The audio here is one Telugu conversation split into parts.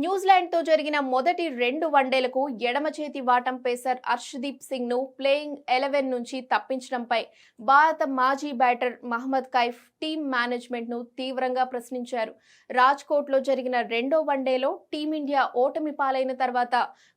న్యూజిలాండ్ తో జరిగిన మొదటి 2 వన్డేలకు ఎడమ చేతి వాటం పేసర్ అర్షదీప్ సింగ్ ను ప్లేయింగ్ 11 నుంచి తప్పించడంపై భారత మాజీ batter Mohammad Kaif team management ను తీవ్రంగా ప్రశ్నించారు. రాజ్కోట్ లో జరిగిన రెండో వన్డేలో టీమిండియా ఓటమి పాలైన తర్వాత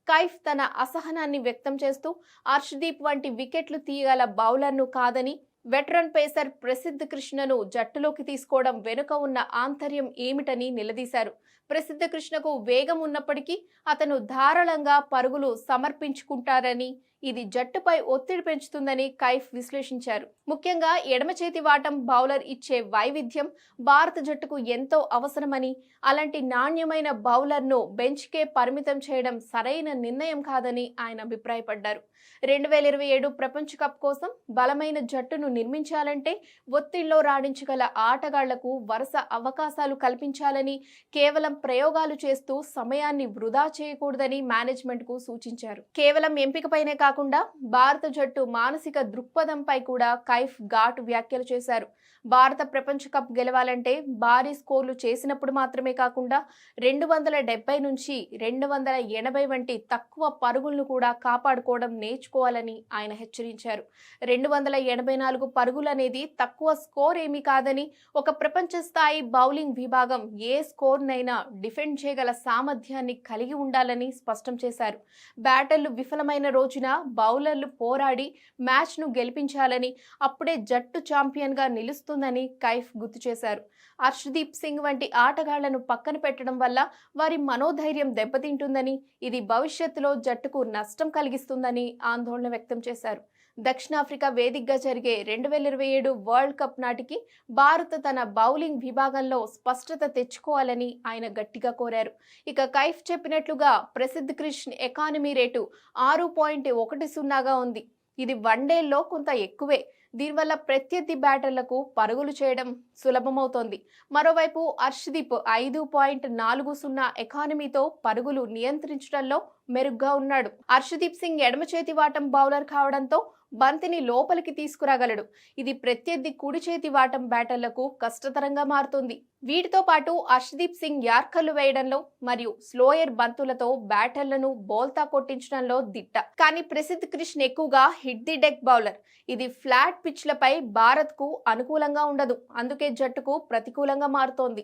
కైఫ్ తన అసహనాన్ని వ్యక్తం చేస్తూ అర్షదీప్ వంటి వికెట్లు తీయగల బౌలర్ను కాదని, వెటరన్ పేసర్ ప్రసిద్ధ్ కృష్ణను జట్టులోకి తీసుకోవడం వెనుక ఉన్న ఆంతర్యం ఏమిటని నిలదీశారు. ప్రసిద్ధ కృష్ణకు వేగం ఉన్నప్పటికీ అతను ధారాళంగా పరుగులు సమర్పించుకుంటారని, ఇది జట్టుపై ఒత్తిడి పెంచుతుందని కైఫ్ విశ్లేషించారు. ముఖ్యంగా ఎడమ చేతి వాటం బౌలర్ ఇచ్చే వైవిధ్యం భారత జట్టుకు ఎంతో అవసరమని, అలాంటి నాణ్యమైన బౌలర్ను బెంచ్కే పరిమితం చేయడం సరైన నిర్ణయం కాదని ఆయన అభిప్రాయపడ్డారు. 2027 ప్రపంచ కప్ కోసం బలమైన జట్టును నిర్మించాలంటే ఒత్తిడిలో రాణించగల ఆటగాళ్లకు వరుస అవకాశాలు కల్పించాలని, కేవలం ప్రయోగాలు చేస్తూ సమయాన్ని వృధా చేయకూడదని మేనేజ్మెంట్ కు సూచించారు. కేవలం ఎంపికపైనే కాకుండా భారత జట్టు మానసిక దృక్పథంపై కూడా కైఫ్ ఘాటు వ్యాఖ్యలు చేశారు. భారత ప్రపంచ కప్ గెలవాలంటే భారీ స్కోర్లు చేసినప్పుడు మాత్రమే కాకుండా 270 నుంచి 280 వంటి తక్కువ పరుగులను కూడా కాపాడుకోవడం నేర్చుకోవాలని ఆయన హెచ్చరించారు. 284 పరుగులు అనేది తక్కువ స్కోర్ ఏమీ కాదని, ఒక ప్రపంచ స్థాయి బౌలింగ్ విభాగం ఏ స్కోర్నైనా డిఫెండ్ చేయగల సామర్థ్యాన్ని కలిగి ఉండాలని స్పష్టం చేశారు. బ్యాటర్లు విఫలమైన రోజున బౌలర్లు పోరాడి మ్యాచ్ను గెలిపించాలని, అప్పుడే జట్టు ఛాంపియన్గా నిలుస్తుందని కైఫ్ గుర్తు చేశారు. అర్షదీప్ సింగ్ వంటి ఆటగాళ్లను పక్కన పెట్టడం వల్ల వారి మనోధైర్యం దెబ్బతింటుందని, ఇది భవిష్యత్తులో జట్టుకు నష్టం కలిగిస్తుందని ఆందోళన వ్యక్తం చేశారు. దక్షిణాఫ్రికా వేదికగా జరిగే 2027 వరల్డ్ కప్ నాటికి భారత్ తన బౌలింగ్ విభాగంలో స్పష్టత తెచ్చుకోవాలని ఆయన గట్టిగా కోరారు. ఇక కైఫ్ చెప్పినట్లుగా ప్రసిద్ధ్ కృష్ణ ఎకానమీ రేటు 6.10గా ఉంది. ఇది వన్డేల్లో కొంత ఎక్కువే. దీనివల్ల ప్రత్యర్థి బ్యాటర్లకు పరుగులు చేయడం సులభమవుతోంది. మరోవైపు అర్షదీప్ 5.40 ఎకానమీతో పరుగులు నియంత్రించడంలో మెరుగ్గా ఉన్నాడు. అర్షదీప్ సింగ్ ఎడమ చేతి వాటం బౌలర్ కావడంతో బంతిని లోపలికి తీసుకురాగలడు. ఇది ప్రత్యర్థి కుడి చేతి వాటం బ్యాటర్లకు కష్టతరంగా మారుతుంది. వీటితో పాటు అర్షదీప్ సింగ్ యార్కర్లు వేయడంలో మరియు స్లోయర్ బంతులతో బ్యాటర్లను బోల్తా కొట్టించడంలో దిట్ట. కానీ ప్రసిద్ధ్ కృష్ణ ఎక్కువగా హిట్ ది డెక్ బౌలర్. ఇది ఫ్లాట్ పిచ్లపై భారత్ కు అనుకూలంగా ఉండదు. అందుకే జట్టుకు ప్రతికూలంగా మారుతోంది.